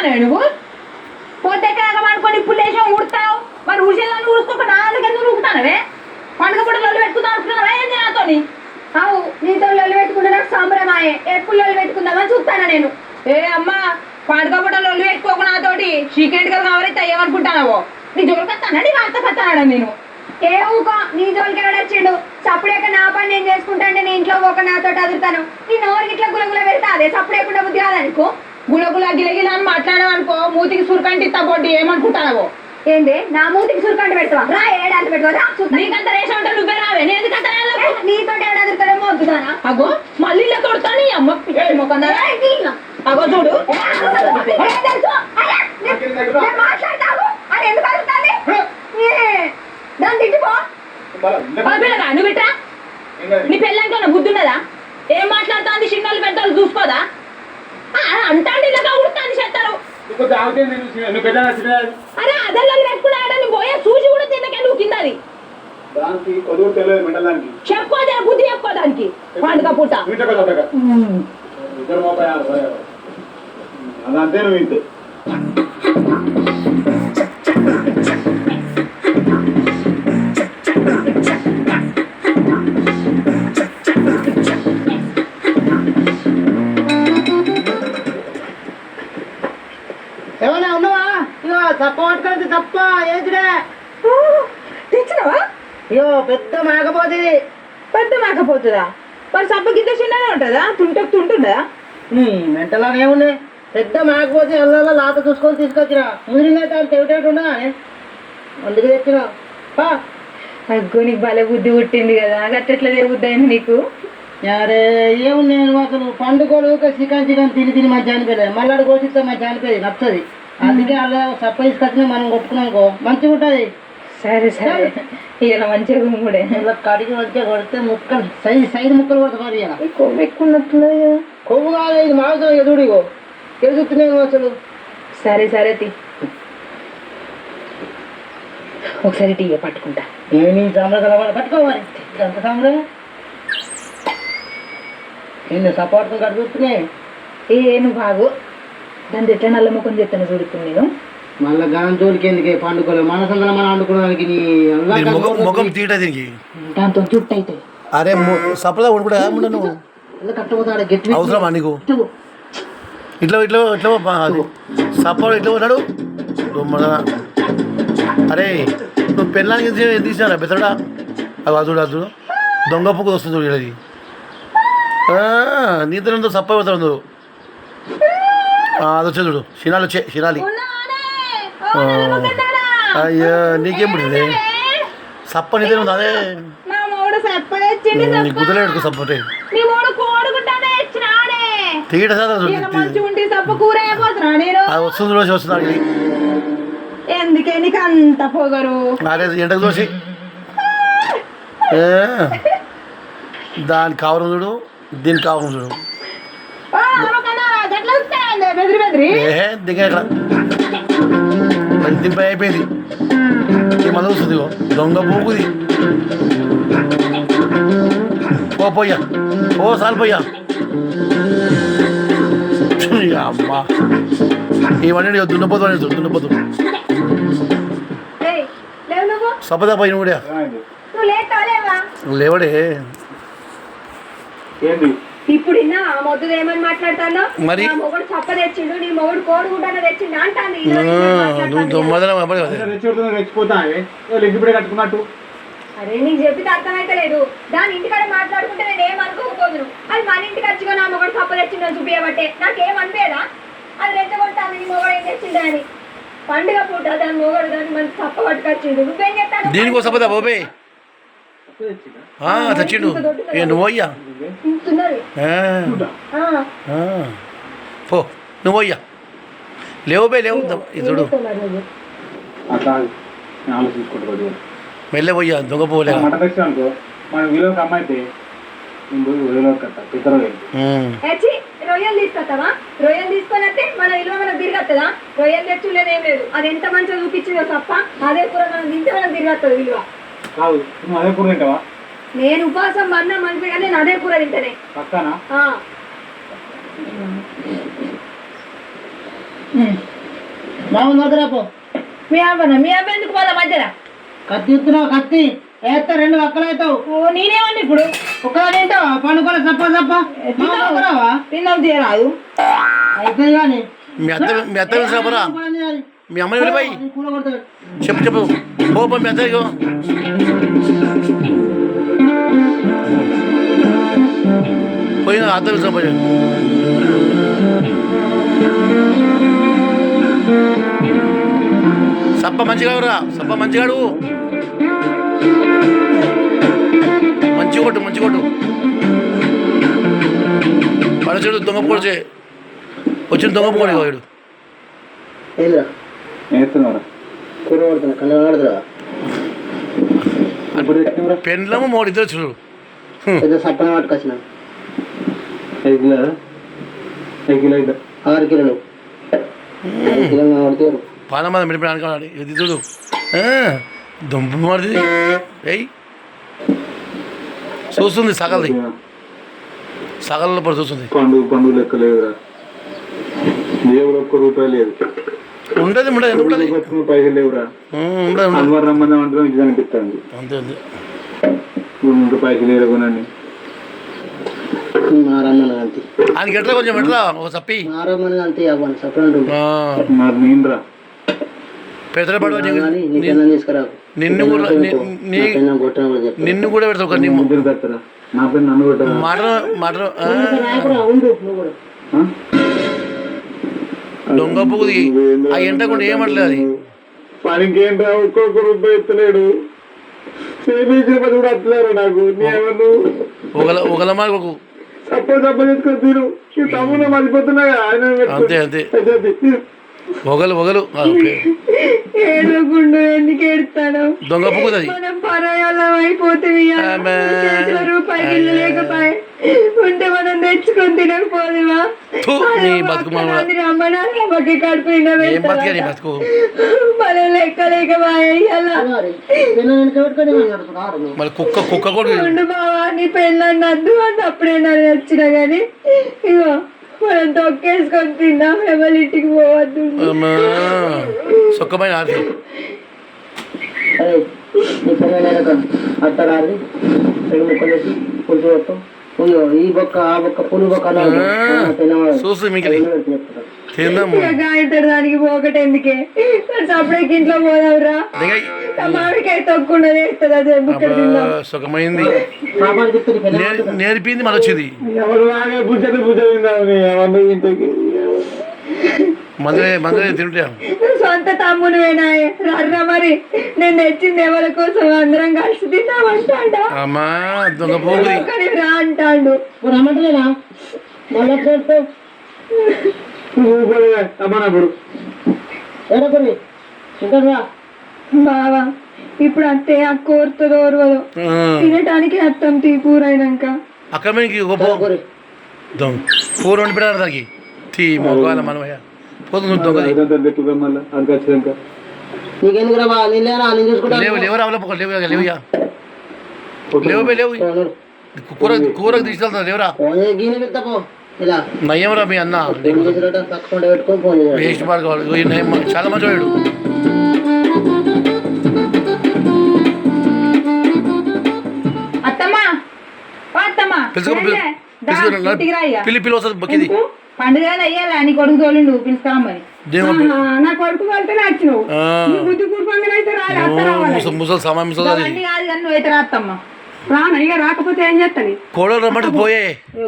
ఉడుకుతానే నువ్వు పోతే ఎక్కడ పడుకొని ఇప్పుడు లేచా ఉడతావు మరి ఉడిసేదాన్ని ఉడుకోక నాలుగు ఎందుకు ఉడుకుతానవే పండుగ పూట లొల్లు పెట్టుకుందాం అనుకున్నావా ఏంటి నాతోని అవు నీతో లొల్లు పెట్టుకుంటే నాకు సంబరమాయే ఎప్పుడు లొల్లు పెట్టుకుందామని చూస్తాను నేను. ఏ అమ్మా పండుగ పూట లొల్లు పెట్టుకోకు నాతోటి చీకెంట్ కదా కావాలైతే ఏమనుకుంటానవో నీ జోలికి వస్తానండి వార్త కత్తానడా నేను ఏ ఊకో నీ జోలికి ఎవడొచ్చిండు చప్పుడేక నా పని నేను చేసుకుంటాంటే నీ ఇంట్లో ఒక నాతో అదురుతాను నీ నోరుకి ఇట్లా గులగుల పెడతా అదే చప్పుడేకుండా బుద్ధి కాదనుకో గులగుల గిలగిల అని మాట్లాడావు అనుకో మూతికి సురకంటి తగ్గొట్టి ఏమనుకుంటానవో ఏంది నా మూతికి సురుకంట పెడతావా రా ఏడాది పెడతావా నీకంత రేషన్ ఉంటే నువ్వే రావే నేను ఎందుకంత నీతో ఏడాది అదురుతాడేమో వద్దుదానా అగో మళ్ళీ ఇలా కొడతాను అమ్మ అగో చూడు మాట్లాడతావు అది ఎందుకు అదురుతాది దాన్ని తిట్టిపో నువ్వు బిట్రా నీ పెళ్ళంటే బుద్ధి ఉన్నదా ఏం మాట్లాడుతుంది చిన్నోళ్ళు పెద్దోళ్ళు చూసుకోదా అంటాండి ఇలాగా ఉడుతాను చెప్తారు అరే అదల్లో పెట్టుకున్నాడా నువ్వు పోయా చూసి కూడా తిన్నకే నువ్వు కిందది చెప్పుకోదా బుద్ధి చెప్పుకోదానికి పండుగ పూట అదంతే నువ్వు ఇంతే ఏమన్నా ఉన్నావా ఇగో తప్ప పట్టుకుంది తప్ప ఏదిరే తెచ్చినావా ఇగో పెద్ద మేకపోతుంది పెద్ద మేకపోతుందా మరి సబ్బ గిద్ద చిన్ననే ఉంటుందా తుంటుందా మెంటలాగా ఏముంది పెద్ద మేకపోతే ఎల్లలో లాత చూసుకొని తీసుకొచ్చిన ముదిరినైతే అంత ఏమిటేటి ఉండదా అందుకే తెచ్చిన అగ్గో నీకు భలే బుద్ధి పుట్టింది కదా గట్టెట్లా బుద్ధి అయింది నీకు అరే ఏముంది నేను అసలు పండుగలు చికెన్ తిని తిని మంచిగా అనిపించలేదు మళ్ళీ కోసిస్తే మంచిగా అనిపించదు నచ్చది అందుకే అలా సప్ప తీసుకొచ్చిన మనం కొట్టుకున్నానుకో మంచిగా ఉంటుంది సరే సరే ఇలా మంచిగా కూడా ఇలా కడిగి మంచిగా కొడితే ముక్కలు సైజు ముక్కలు కొడతా మరి ఇలా కొవ్వు ఎక్కువ ఉన్నట్టున్నది కదా కొవ్వు కాదు ఇది మాంసం ఎదుడు ఇగో ఎదుగుతున్నాను అసలు సరే సరే తీ ఒకసారి టీ పట్టుకుంటా ఏమి సాంబ్రా కలవాలి పట్టుకోవాలి ఎంత సాంబ్రా ఏంటి సపోర్ట్ కడుగుతున్నాయి నువ్వు బాగు దాని ఎట్లా నల్ల ముఖం చెప్తాను చూడుతుంది నేను మళ్ళీ గానం జోలికి ఎందుకే పండుకోలేదు మనసందరం మనం వండుకోవడానికి ముఖం తీట దీనికి దాంతో జుట్టు అయితే అరే సపదా ఉడుకుడా నువ్వు కట్టబోతాడు గట్టి అవసరమా నీకు ఇట్లా ఇట్లా ఇట్లా సపోర్ట్ ఇట్లా ఉన్నాడు అరే నువ్వు పెళ్ళానికి తీసినా బెతడా అది అదుడు అదుడు దొంగ పుక్కు వస్తుంది చూడు ఇది నీతో సప్ప పోతాడు నువ్వు అది వచ్చే చూడు శినాలి వచ్చే శినాలి అయ్యో నీకేం పుట్టింది సప్ప నీదే ఉంది అదే నీ గుద్దలే పెట్టుకో సప్పటే తీట అది వస్తుంది రోజు వస్తుంది ఎందుకే నీకు అంత పొగరు అదే ఎంటకు దోసి దాని కావరం చూడు దీని కావరం చూడు దిగా ఇక్కడ దింపై అయిపోయింది ఈ మంది వస్తుంది దొంగ పూకుది ఓ పోయ్యా ఓ సాల్ పోయ్యా అమ్మా ఇవన్నీ దున్నపోతు అని దున్నపోతు సపదా పోయిన కూడా లేవడే ఇప్పుడు మొద్దు ఏమని మాట్లాడతాను మరి మొగుడు చప్ప తెచ్చిండు నీ మొగుడు కోడుకుంటానే తెచ్చిండు అంటాను కట్టుకున్నట్టు. అరే నీకు చెప్పితే అర్థమైతే లేదు దాని ఇంటికాడ మాట్లాడుకుంటే నేను ఏమనుకోకపోదును అది మన ఇంటికి వచ్చిగా నా మొగుడు చప్ప తెచ్చిండు చూపించబట్టే నాకేం అనిపేదా అది రెచ్చగొట్టాను నీ మొగుడు ఏం తెచ్చిండు అని పండుగ పూట దాని మొగుడు దాన్ని మనకి చప్ప పట్టుకొచ్చిండు నువ్వేం చెప్తాను దీనికో సపదా బాబే తెచ్చిండు నువ్వు అయ్యా పో నువ్వు అయ్యా లేవు బే లేవు చూడు మెల్లె పోయ్యా దొంగ పోలే మన విలువకి అమ్మాయితే రొయ్యలు తీసుకొస్తావా రొయ్యలు తీసుకొని వస్తే మన విలువ మనకు తిరిగొస్తుందా రొయ్యలు తెచ్చులేదేం లేదు అది ఎంత మంచిగా చూపించిందో తప్ప అదే కూర మనం తింటే మనకు తిరిగొస్తుంది విలువ కాదు నువ్వు అదే కూర తింటావా నేను ఉపవాసం మన్నా మంచిగా నేను అదే కూర తింటానే పక్కనా బాగుంది వద్దరాపో. మీ అబ్బాయి ఎందుకు వాళ్ళ మధ్యలో కత్తి ఇస్తున్నావు, కత్తి వేస్తా 2 వక్కలు అవుతావు. నేనేమన్నా ఇప్పుడు ఒక్క తింటావా పండుకోలే చప్ప చప్ప తిన్నావా? తిన్నావు తీయరాదు అయితే కానీ మీ అత్త పిలిచినప్పురా మీ అమ్మని వెళ్ళిపోయి కూర కొడతాడు. చెప్పు ఓ మీ అత్త ఇగో పోయిన అత్త పిలిచిన పోయి సప్ప మంచిగా రా సప్ప మంచిగా అడుగు మంచి కొట్టు పడచేడు దొంగ పొడిచే వచ్చిన దొంగ పొడి వాడు ఏంద్రా వేస్తున్నారా కూర కొడుతున్నా కళ్ళ ఆడుతురా పెండ్లము మూడు ఇద్దరు చూడు ఏదో సప్పన పట్టుకొచ్చిన 5 కిలోలు 5 కిలో 6 కిలోలు 5 కిలోలు ఆడుతారు. పాలమాద మిడిపి అనుకోవాలి ఇది చూడు దుంప మాడిది ఏయ్ చూస్తుంది సగల్ది సగల్లో పడి చూస్తుంది పండు లెక్క లేదురా దేవుడు ₹1 లేదు ఉండదు ఎందుకు ఉండదు పైసలు లేవురా ఉండదు అల్వారు రమ్మంది అంటే ఇది అనిపిస్తుంది అంతే అంతే పైసలు లేకునండి నారమ్మని అంతే ఆయనకి ఎట్లా కొంచెం ఎట్లా ఒక చప్పి నారమ్మని అంతే అవ్వండి సపరేట్ మరి నేనురా పెద్దపడ తీసుకురా నిన్ను కూడా నిన్ను కూడా పెడతావు కానీ ముగ్గురు కట్టరా నా పేరు నన్ను కొట్టరా మాట ఉండు నువ్వు కూడా దొంగ పువ్వుది ఆ ఎంటకుండా ఏమట్లేదు అది పనికేం రా ₹1 ఎత్తలేడు చేపించిన పని కూడా వస్తలేరు నాకు నేను ఒకల మాకు సప్ప చేసుకొని తిను తమ్ముడు మర్చిపోతున్నాగా అంతే అంతే ఒగలు ఏడవకుండా ఎందుకు ఏడుతాను? దొంగ పువ్వుది మనం పరాయాలం అయిపోతుంది. రూపాయలు లేకపోయి ఉంటే మనం తెచ్చుకొని తినకపోదువా? రమ్మకి కడుపు బతుకు మనం లెక్క లేకపోయి మరి కుక్క కూడా ఉండు బావా, నీ పెళ్ళని వద్దు అంటే అప్పుడే నన్ను వచ్చినా గానీ ఇగో మనం తొక్కేసుకొని తిన్నాం. ఎవరి ఇంటికి పోవద్దు. సుఖమైన ఆర్తి అట్టడాలి 2 ముక్కలు వేసి పులుసు వస్తాం. ఈ బొక్క ఆ బొక్క పులు బొక్క చూసి మీకు తిందాము గాయతాడు దానికి పోకట ఎందుకే అప్పుడేకి ఇంట్లో పోదావురా. మామిడికాయ తొక్కకుండా వేస్తుంది అదే బుక్కడ తిందాం. సుఖమైంది నేర్పింది మన వచ్చింది ఎవరు ఇంటికి మందులే తింటా సొంత తమ్మునువేనా రర్రా మరి నేను తెచ్చింది ఎవరి కోసం అందరం కలిసి తిన్నామంటాడా? అమ్మా దొంగ పోగుది రా అంటాడు. రమ్మంటలేనా అమ్మనప్పుడు ఎడపడి ఇంకా బావా ఇప్పుడు అత్తే ఆ కోరుతుందో ఓర్వదో తినటానికి అత్తం తీ కూర అయినాక అక్కడ కూర వండి పెట్టారు దానికి తీ మొగాల మనమయ్య పోతుంది దొంగది నీకెందుకు రా నేను చూసుకుంటా లేవురా లేవుగా లేవు కూరకు తీసుకెళ్తా లేవురా గీని పెడతాపో ఇలా నయ్యంరా మీ అన్న తక్కువ పెట్టుకొని ఫోన్ వేస్ట్ పడుకోవాలి చాలా మంచి వాడు అత్తమ్మా పిల్లి వస్తుంది బొక్కిది పండుగ అయ్యాలా నీ కొడుకు తోలిండు పిలుస్తామని నా కొడుకు వాళ్ళతో వచ్చినావు బుద్ధి కూర్పంగా అయితే ముసలి సమా ముసలి కాదు కానీ నువ్వు అయితే రాత్తమ్మా రానయ్యా రాకపోతే ఏం చేస్తాను కోడలు రమ్మంటే పోయే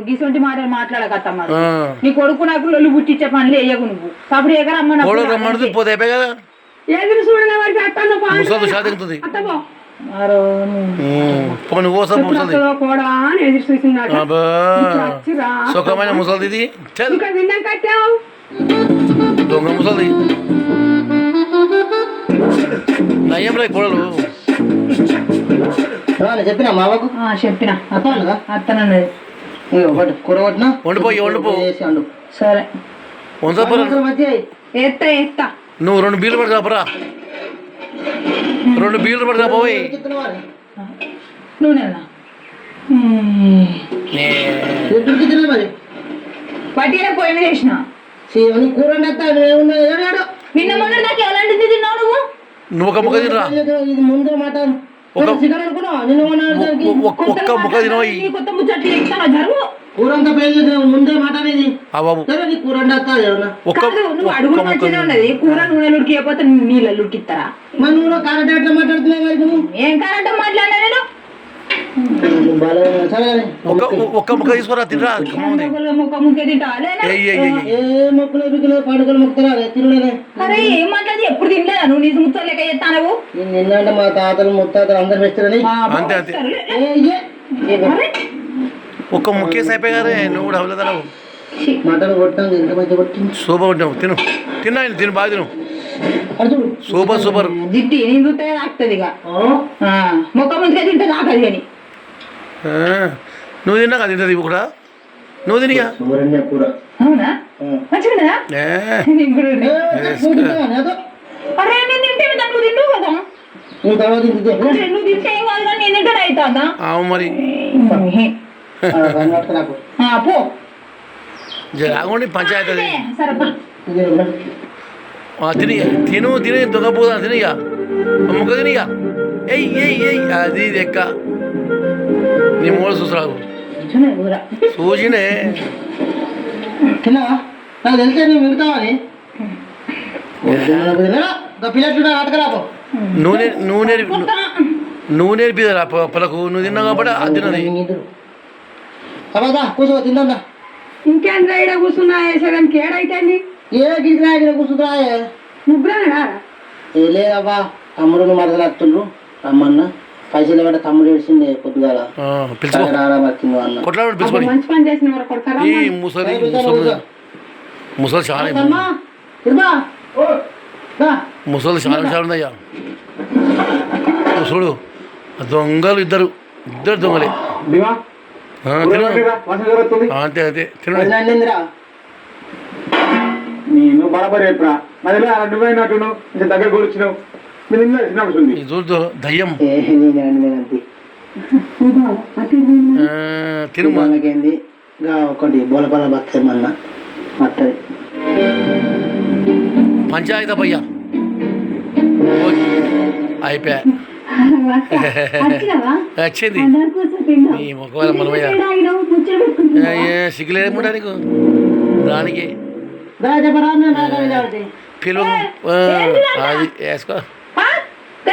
గీసొంటి మాటలు మాట్లాడకత్తమ్మా నీ కొడుకు నాకు లొల్లు పుట్టించే పనులు వేయకు నువ్వు అప్పుడు ఎగరమ్మ కోడలు రమ్మంటే పోతే అయిపోయి కదా ఎదురు చూడలే వాడికి అత్తమ్మ ముసలి షాదింగుతుంది అత్తమ్మో ముసలి కూడా అని ఎదురు చూసిందా సుఖమైన ముసలిది ఇది విన్నాం కట్టావు దొంగ ముసలిది నయ్యం రా కోడలు చెప్పినా మామకు చెప్పిన అత్తనన్నది కూర కొట్టినా వండిపో సరే ఎత్తా నువ్వు 2 బీర్లు పడతాపరా 2 బీర్లు పడతా పోయి నూనె పట్టిన పొయ్యి మీద వేసిన కూర నిన్న మొన్న నాకు ఎలాంటిది తిన్నావు నువ్వు? నువ్వు ఒక ముక్క తినరా, ఇది ముందే మాట ఒక- చికెన్ అనుకున్నా నిన్న ఒక్క ముక్క తినవు. నీ కొత్త ముచ్చట్లు చెప్తాను జరుగు. కూర అంతా పేరు ముందే మాట అనేది ఆ బాబు నీ కూర వస్తుంది ఏమన్నా ఒక్క కాదు, నువ్వు అడుగులు ఒక్క ముక్క మంచిగా ఉన్నది. కూర నూనె ఉడికిపోతే నీళ్ళు ఉడికిస్తారా? మరి నువ్వు కరెంట్ ఎట్లా మాట్లాడుతున్నావు మరి నువ్వు ఏం కారంటే మాట్లాడినా నేను? సరే ఒక్క ముక్క తీసుకురా తినరా. కమ్ముంది. ముక్క ముక్కే తింటా లేదా? ఏ మొక్కలు ఎదుగులో పండుగలు మొక్కుతారా తినలేదే అరే ఏం మాట్లాడి ఎప్పుడు తినలేదా నువ్వు? నీకు ముచ్చలు లెక్క చేస్తానవు. నేను నిన్నంటే మా తాతలు ముత్తాతలు అందరు పెస్తారని అంతే అంతే. అరే ఒక్క ముక్కేసి అయిపోయి గారే నువ్వు కూడా అవలేదన్నావు. మటన్ కొట్టాను ఎంత మంచిగా కొట్టింది సూపర్ ఉంటావు. తిను తిన్నా తిను బాగా తిను. అర్జుడు సూపర్ సూపర్. జిట్టి నేను చూస్తే తాకుతుంది ఇక. మొక్క ముందుగా తింటే తాకది అని. నువ్వు తిన్నా కదా తింటది కూడా. నువ్వు తినిగా. సూరన్య కూర అవునా? మంచిగా అరే నేను తింటే నువ్వు తింటావు కదా. నువ్వు తర్వాత తింటే అరే నువ్వు తింటే ఏం కాదు కానీ నేను తింటే అవుతుందా? అవు మరి నాకు పో రాకుండా పంచాయతీ అది. సరే తిని తిను తిని దొంగపోదా తినిగా. ముక్క తినిగా. ఎయ్ ఎయ్ ఎయ్ అది లెక్క. నీ మూడు చూసరావు చూసినే. తిన్నావా నాకు తెలిసే నువ్వు మిగతావని పిల్లట్లు ఆటకరాపో నూనె నూనె నువ్వు నేర్పిదరా పొలకు. నువ్వు తిన్నావు కాబట్టి అది తిన్నది. అబ్బా కూర్చో తిందా ఇంకేం రైడ కూర్చున్నా వేసేదానికి ఏడైతే ఏ గిరికి కూర్చుంటా ముగ్గురా ఏ లేదబ్బా తమ్ముడు మరదలు వస్తుండ్రు రమ్మన్న పైసలు ఇవ్వడం తమ్ముడు ఏడిసిండే పొద్దుగాల పిలుచుకో రారా వచ్చింది అన్న కొట్లాడు పిలుచుకొని. మంచి పని చేసిన వారు కొడతారా? ఈ ముసలి ముసలి చాలా ముసలి చాలా చాలా ఉందయ్యా. చూడు దొంగలు ఇద్దరు దొంగలే. తిను అంతే అంతే తిను. నేను బరాబర్ చెప్పరా మధ్యలో అడ్డుపోయినట్టు ఇంకా దగ్గర కూర్చున్నావు. మీరు ఇంట్లో వచ్చినప్పుడు చూడు దయ్యం. తిను మనకేంది ఒకటి బోలపల్ల బస్తాయి మళ్ళా మట్టది పంచాయతీ భయ్యా అయిపోయా. వచ్చింది నీ ఒకవేళ మనమయ్యా సిగ్గులేముంటా నీకు దానికి పిలువ అది వేసుకో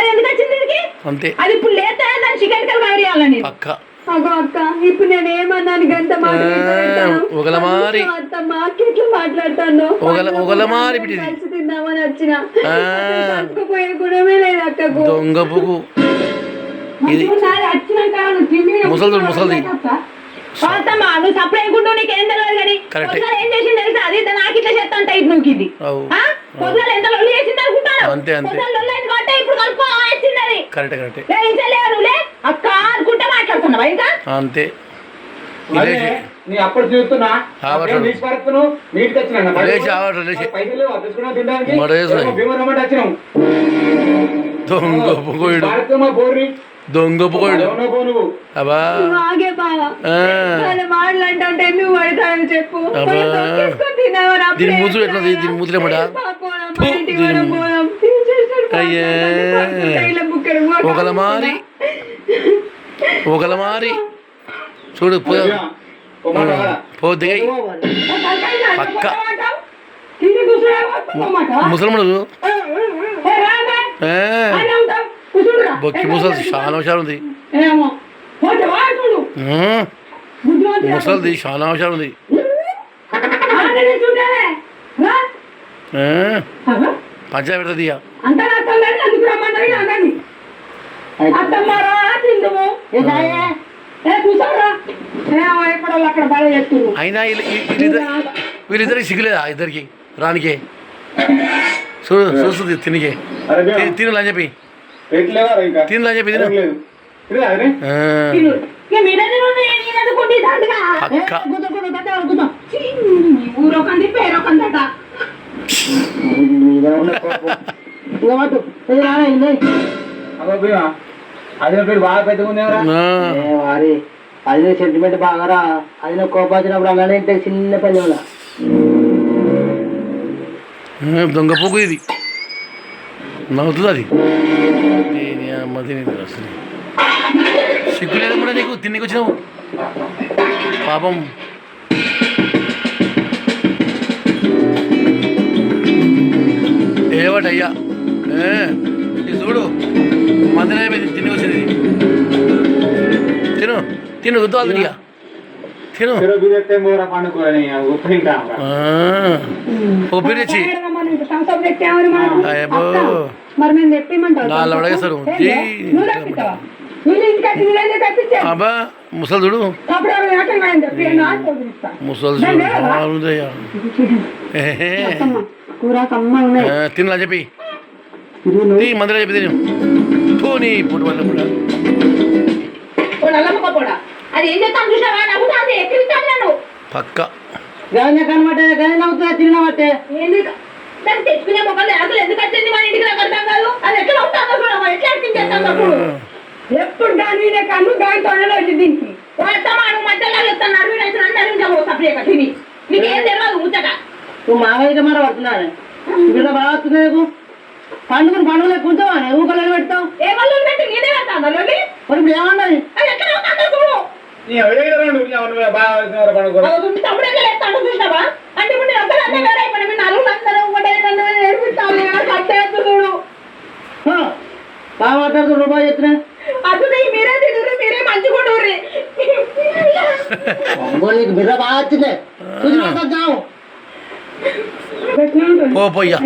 ఎందుకు వచ్చింది దీనికి? అంతే అది ఇప్పుడు లేదా దాని చికెన్ కలవాలి పక్క. అక్క ఇప్పుడు నేను ఏమన్నాను గంట ఒకలమారి మాట్లాడతాను ఒకలమారి తిందామని వచ్చిన పోయే గుణమే లేదు అక్కకు. దొంగ పువ్వు ఇది ముసలిది ముసలిది. నువ్వు సప్లై గుండు నీకేం తెలియదు కానీ ఏం చేసింది తెలుసా? అది నాకు ఇట్లా చేస్తాను టైట్ నువ్వు ఇది పొద్దున ఎంత లొల్లి చేసింది అనుకుంటాను. అంతే అంతే కాబట్టి ఇప్పుడు కలుపు వచ్చింది అది. కరెక్ట్ కరెక్ట్ నువ్వులే అక్క అనుకుంటే మాట్లాడుతున్నావా ఇంకా అంతే. నీ అప్పుడు చూస్తున్నా దొంగ పొగోడు దొంగ పొగోడు అబ్బా మాటలంటే నువ్వు పడతాను చెప్పు. దీని మూతులు ఎట్లా దీని మూతులు ఏమడా అయ్యే ఒకలమారి ఒకలమారి చూడు పోతే పక్క ముసలమ్మడు బొక్కి ముసలి చాలా హుషారు ఉంది. ముసలిది చాలా హుషారు ఉంది. పంచాయతీ పెడుతుంది ఇక అయినా వీళ్ళిద్దరికి సిగ్గులేదా ఇద్దరికి రానికే చూడు చూస్తుంది తినికే తినలని చెప్పి తినలని చెప్పి తిన పక్క ఊరొకంది పేరొకందట. బాగా పెద్దగా వారి అది సెంటిమెంట్ బాగా అది కోపం వచ్చినప్పుడు అలానే చిన్న పల్లె దొంగ పువ్వు ఇది నవ్వుతుంది అది దేని అమ్మ తిని అసలు సిగ్గు లేదు కూడా నీకు తిన్నికి వచ్చినావు పాపం ఏవటయ్యా ఇది చూడు మందిరం అయిపోయింది తిని వచ్చింది తిను తిను వద్దు తినిగా తిను ఒప్పిరిచి మరి మేము తెప్పిమంటావు నాలుగు అడగేస్తారు అబ్బా ముసలు చూడు ముసలు చూడు కూర కమ్మ ఉన్నాయి తినలా చెప్పి మందిరం చెప్పి తిను పోనీ పుట్టు వల్ల కూడా అది ఏం చెప్తాను చూసావా నవ్వుతా అది ఎక్కిస్తాను నేను పక్క గానే కనబట్టే గానే నవ్వుతా తినబట్టే దాన్ని తెచ్చుకునే మొక్కలు అసలు ఎందుకు వచ్చింది మన ఇంటికి నాకు అర్థం కాదు అది ఎట్లా అవుతాను చూడమా ఎట్లా అనిపించేస్తాను అప్పుడు ఎప్పుడు దాని కన్ను దాని తొడలో దీనికి నువ్వు మధ్యలో చెప్తాను నడువు సపరేట్గా తిని నీకేం తెలియదు ముచ్చట నువ్వు మావయ్యగా మరి పడుతున్నాను బిడ్డ బాగా వస్తుంది నీకు పండుగ కూర్చోవా ఊకలు పెడతావు ఏ వాళ్ళు పెట్టి నేనే వెళ్తాను మరి ఇప్పుడు ఏమన్నది అది ఎట్లా అవుతాను చూడు తమ్ముడు ఎట్లా లేస్తాను చూసినావా అంటే ఇప్పుడు నేను ఒక్కదాన్నే వేరే అయిపోయినా మీరు నలుగురు అందరూ ఒకటే నన్ను నేర్పిస్తాను కట్టేస్తు చూడు బాగా మాట్లాడుతూ రూపాయి చెప్తున్నా అసలు మీరే తిడురు మీరే మంచిగుండ్రి నీకు బిడ్డ బాగా వచ్చిందే చూసి మాట్లాడతావు పోయ్యా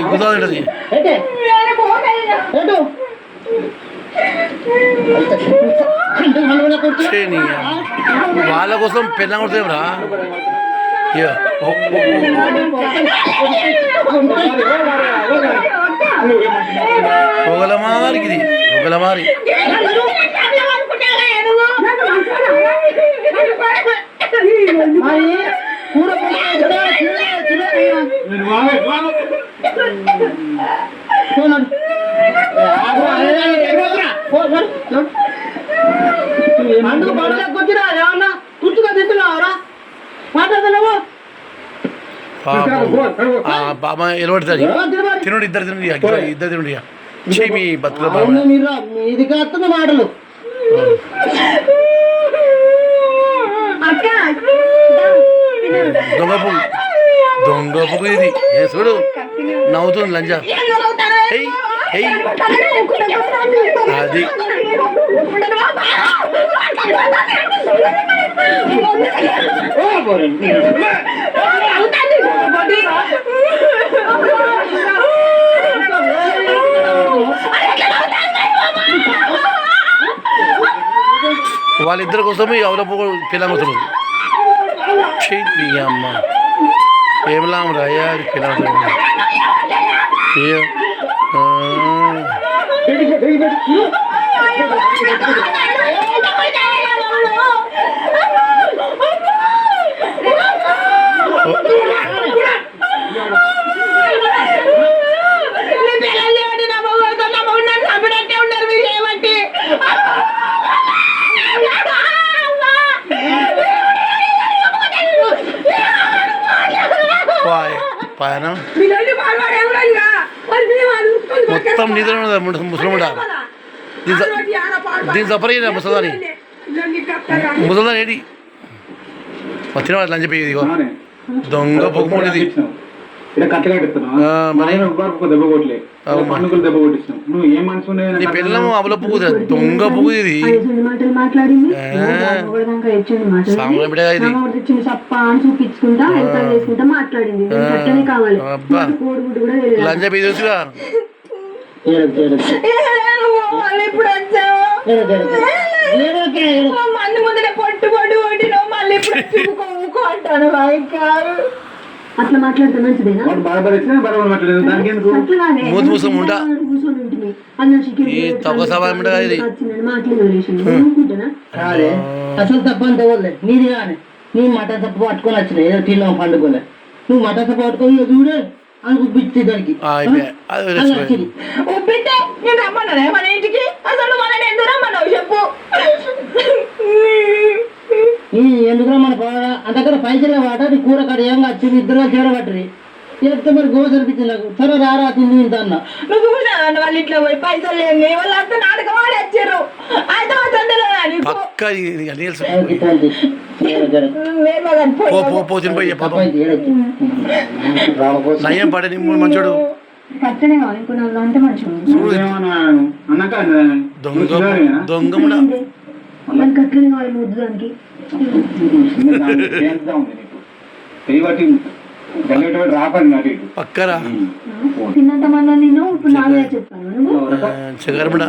కుదరది వాళ్ళ కోసం పెళ్ళ కొడతారా పొగలమారికి ఇది పొగలమారి కూర అందుకు పడలేక వచ్చినా ఏమన్నా పుట్టుగా తింటున్నావురా మాట్లాడలేవు బాబా ఎలబడుతుంది తినుడు ఇద్దరు తినండి ఇద్దరు తినండి మీ బతుకు ఇది కాస్తుంది మాటలు దొంగ పువ్వు ఇది చూడు నవ్వుతుంది లంజా అది వాళ్ళిద్దరి కోసం ఎవరో పిల్లం వస్తుంది అమ్మ ఏమలాం రాయా పిల్లం పాయన మొత్తం నిద్ర ముసలముడా దీని సపరేట్ ముసలాని ముసలాని ఏంటి వచ్చిన వాళ్ళు అని చెప్పి ఇదిగో దొంగ పొగముడిది నీ పిల్లము అవల పువ్వు దొంగ పువ్వు ఇది సామాన్య బిడ్డ ఇది లంచ పీ చూసుగా మంది ముందర పొట్టు మళ్ళీ ఇప్పుడు అంటాను అట్లా మాట్లాడితే మంచిదేనా అసలు తప్ప అంత వదలేదు నీది కానీ నీ మటన్ తప్ప పట్టుకొని వచ్చిన ఏదో తిన్నావు పండుగలే నువ్వు మటన్ తప్ప పట్టుకొని చూడే అని ఉబ్బిచ్చి దానికి ఉబ్బితే నేను రమ్మన్నా మన ఇంటికి అసలు మన ఎందుకు రమ్మన్నావు చెప్పు ఎందుకు మన అంతక్కడ పైసలు వాట నీ కూర కడ ఏం వచ్చింది ఇద్దరు చేరబట్టరి చెప్తే మరి గోస అనిపించింది నాకు. సరే రారా తిండి తింటా అన్న. నువ్వు చూసినా వాళ్ళ ఇంట్లో పోయి పైసలు లేని వాళ్ళంతా నాటకం ఆడి వచ్చారు అయితే పక్క అన్నీ తెలుసు. పోతుంది పోయి పాపం నయ్యం పడే నీ మంచోడు కట్టనే కావాలి ఇంకో 4 అంటే మంచిగా దొంగముడ మనకి అట్లనే కావాలి ముద్దు దానికి పక్కరా తిన్నంత మంది నేను ఇప్పుడు 4 చెప్తాను చగరముడ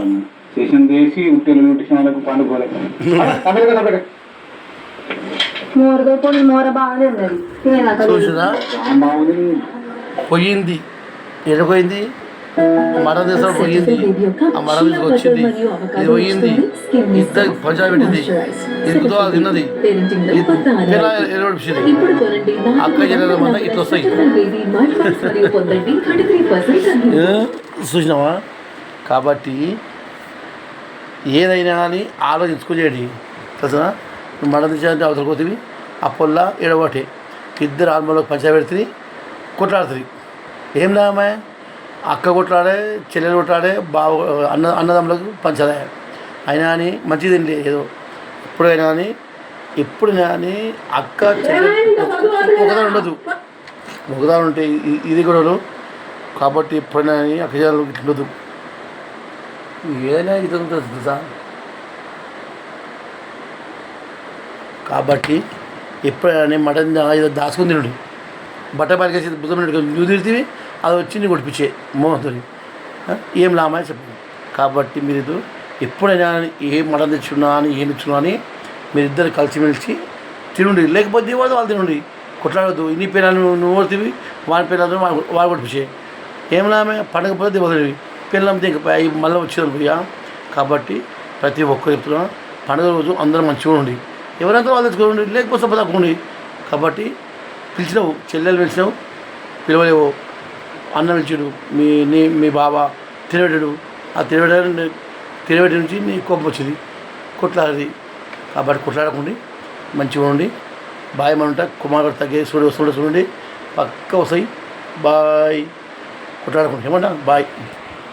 మోరతో పోయి మోర బాగానే ఉన్నది చూసినా పోయింది ఎడపోయింది మరం దేశం పోయింది ఆ మరం తీసుకు వచ్చింది ఇది పోయింది ఇద్దరు పంచాయతీ పెట్టింది ఇరుకుతో అది తిన్నది ఎరవడిపించింది అక్క జనాల మంద ఇట్లా వస్తాయి చూసినావా కాబట్టి ఏదైనా కానీ ఆలోచించుకోలేడి తెలుసా మడం తీసేదంటే అవతల పోతుంది ఆ పొల్ల ఎడబట్టే ఇద్దరు ఆల్మూలకు పంచాయతీ పెడుతుంది కొట్లాడుతుంది ఏం లాభమే అక్క కొట్లాడే చెల్లెలు కొట్లాడే బావ అన్నదమ్ములకు పంచదాయ అయినా అని మంచిది తిండి ఏదో ఎప్పుడైనా కానీ అక్క చెల్లెలు ఒకదాని ఉండదు ఒకదాని ఉంటే ఇది గొడవలు కాబట్టి ఎప్పుడైనా కానీ అక్క చెల్లెలు ఇట్లా ఉండదు ఏదైనా ఇది తెలుసా కాబట్టి ఎప్పుడైనా మటన్ ఏదో దాచుకుని తినడు బట్ట పారికేసి బుద్ధం నువ్వు తిరిగి అది వచ్చి నీ కొట్టించే మోహంతో ఏం లామని చెప్పండి కాబట్టి మీరు ఎప్పుడైనా ఏ మటన్ తెచ్చున్నా అని ఏం తెచ్చున్నా అని మీరిద్దరు కలిసిమెలిసి తినండి లేకపోతే వాళ్ళు తినండి కొట్లాడద్దు ఇన్ని పిల్లలు నువ్వు కొడుతుంది వాని పిల్లలు వాళ్ళు కొట్టించే ఏం లామే పండగ పోతే వదిలేవి పిల్లలతో ఇంకా మళ్ళీ వచ్చేది పోయా కాబట్టి ప్రతి ఒక్కరు చెప్తున్నా పండుగ రోజు అందరూ మంచిగా ఉండి ఎవరంతా వాళ్ళు తెచ్చుకోండి లేకపోతే తప్పకుండా కాబట్టి పిలిచినావు చెల్లెలు పిలిచినావు పిలవలేవు అన్న పిలిచాడు మీ బాబా తినబెట్టాడు ఆ తినబెట్టి నుంచి నీ కోపం వచ్చింది కొట్లాడి కాబట్టి కొట్లాడకుండా మంచిగా ఉండి బాయ్ మనుంట కుమారుడు తగ్గే చూడండి పక్క వస్తాయి బాయ్ కొట్లాడకుండా ఏమంటా బాయ్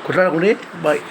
కొట్లాడకుండా బాయ్